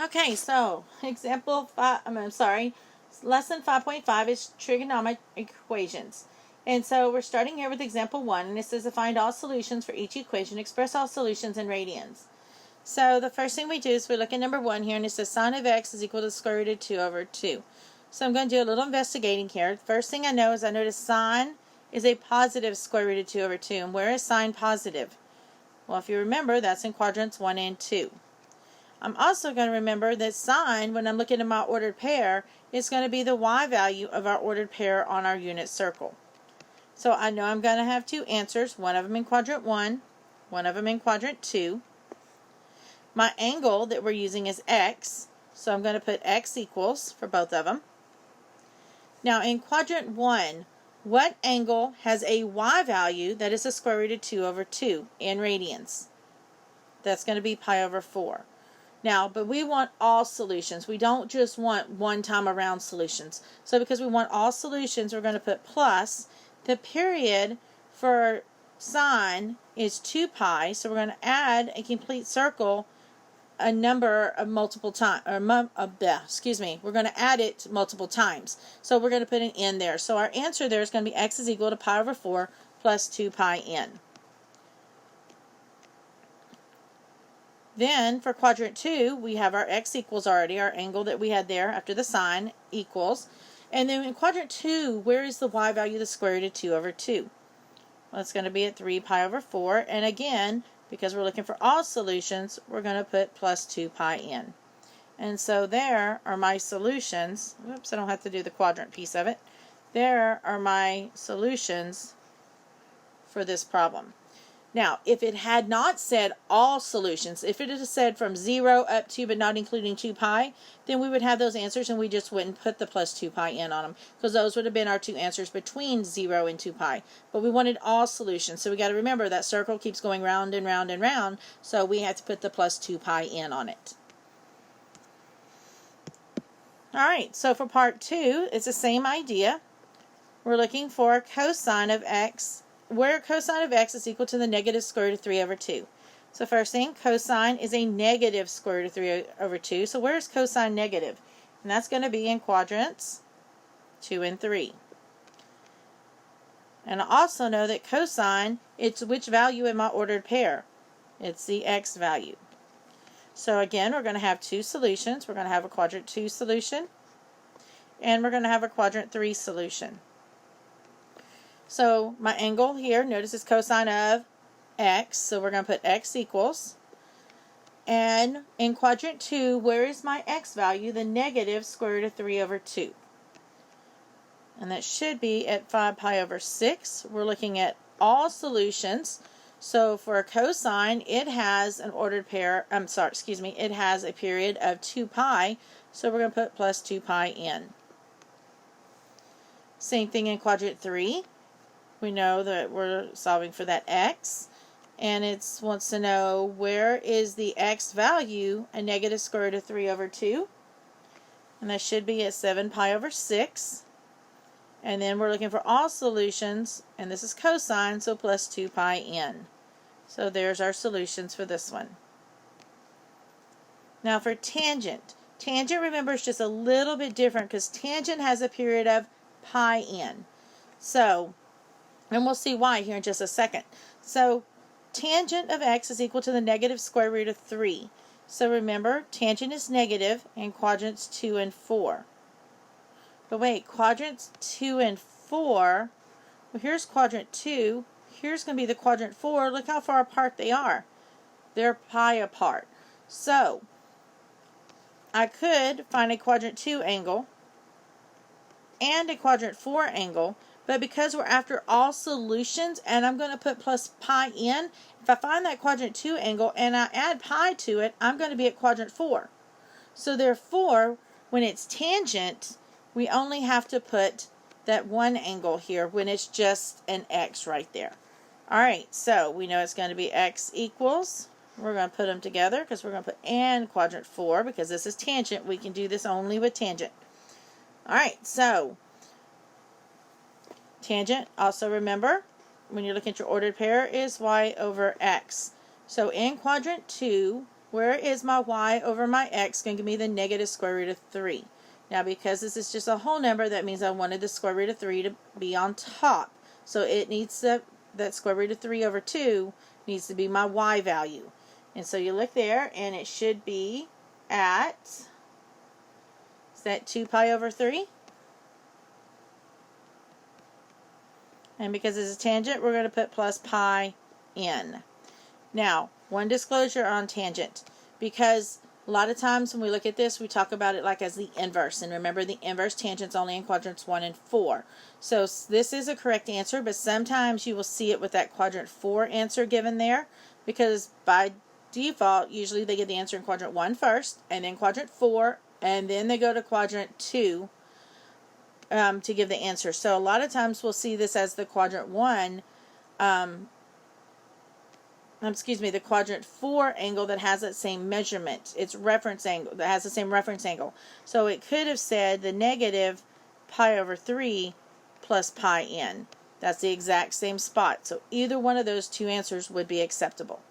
Okay, so example 5, lesson 5.5 is trigonometric equations. And so we're starting here with example 1, and it says to find all solutions for each equation, express all solutions in radians. So the first thing we do is we look at number 1 here, and it says sine of x is equal to the square root of 2 over 2. So I'm going to do a little investigating here. The first thing I know is I notice sine is a positive square root of 2 over 2. And where is sine positive? Well, if you remember, that's in quadrants 1 and 2. I'm also going to remember that sine, when I'm looking at my ordered pair, is going to be the y value of our ordered pair on our unit circle. So I know I'm going to have two answers, one of them in quadrant 1, one of them in quadrant 2. My angle that we're using is x, so I'm going to put x equals for both of them. Now in quadrant 1, what angle has a y value that is the square root of 2 over 2 in radians? That's going to be pi over 4. Now, but we want all solutions. We don't just want one time around solutions. So because we want all solutions, we're going to put plus. The period for sine is 2 pi, so we're going to add a complete circle a number of multiple times, we're going to add it multiple times. So we're going to put an n there. So our answer there is going to be x is equal to pi over 4 plus 2 pi n. Then for quadrant 2, we have our x equals already, our angle that we had there after the sine equals. And then in quadrant 2, where is the y value of the square root of 2 over 2? Well, it's going to be at 3 pi over 4. And again, because we're looking for all solutions, we're going to put plus 2 pi n. And so there are my solutions. Oops, I don't have to do the quadrant piece of it. There are my solutions for this problem. Now, if it had not said all solutions, if it had said from 0 up to but not including 2 pi, then we would have those answers and we just wouldn't put the plus 2 pi n on them, because those would have been our two answers between 0 and 2 pi. But we wanted all solutions, so we got to remember that circle keeps going round and round and round, so we have to put the plus 2 pi n on it. Alright, so for part 2, it's the same idea. We're looking for cosine of x, where cosine of x is equal to the negative square root of 3 over 2. So first thing, cosine is a negative square root of 3 over 2. So where is cosine negative? And that's going to be in quadrants 2 and 3. And I also know that cosine, it's which value in my ordered pair? It's the x value. So again, we're going to have two solutions. We're going to have a quadrant 2 solution, and we're going to have a quadrant 3 solution. So my angle here, notice is cosine of x, so we're going to put x equals. And in quadrant 2, where is my x value? The negative square root of 3 over 2. And that should be at 5 pi over 6. We're looking at all solutions. So for a cosine, it has an ordered pair, it has a period of 2 pi, so we're going to put plus 2 pi n. Same thing in quadrant 3. We know that we're solving for that x, and it wants to know where is the x value, a negative square root of 3 over 2, and that should be at 7 pi over 6. And then we're looking for all solutions, and this is cosine, so plus 2 pi n. So there's our solutions for this one. Now for tangent. Tangent, remember, is just a little bit different because tangent has a period of pi n. So, and we'll see why here in just a second. So tangent of x is equal to the negative square root of 3. So remember, tangent is negative in quadrants 2 and 4. But wait, quadrants 2 and 4, well, here's quadrant 2, here's going to be the quadrant 4. Look how far apart they are. They're pi apart. So I could find a quadrant 2 angle and a quadrant 4 angle, but because we're after all solutions and I'm going to put plus pi n, if I find that quadrant 2 angle and I add pi to it, I'm going to be at quadrant 4. So therefore, when it's tangent, we only have to put that one angle here when it's just an x right there. Alright, so we know it's going to be x equals, we're going to put them together because we're going to put and quadrant 4 because this is tangent. We can do this only with tangent. Alright, so tangent, also remember, when you're looking at your ordered pair, is y over x. So in quadrant 2, where is my y over my x going to give me the negative square root of 3? Now, because this is just a whole number, that means I wanted the square root of 3 to be on top. So it needs that square root of 3 over 2 needs to be my y value. And so you look there, and it should be at, is that 2 pi over 3? And because it's a tangent, we're going to put plus pi in. Now, one disclosure on tangent, because a lot of times when we look at this, we talk about it like as the inverse. And remember, the inverse tangent's only in quadrants 1 and 4. So this is a correct answer, but sometimes you will see it with that quadrant 4 answer given there, because by default, usually they get the answer in quadrant 1 first, and then quadrant 4, and then they go to quadrant 2 to give the answer. So a lot of times we'll see this as the quadrant 1, the quadrant 4 angle that has that same measurement. It's reference angle, that has the same reference angle. So it could have said the negative pi over 3 plus pi n. That's the exact same spot. So either one of those two answers would be acceptable.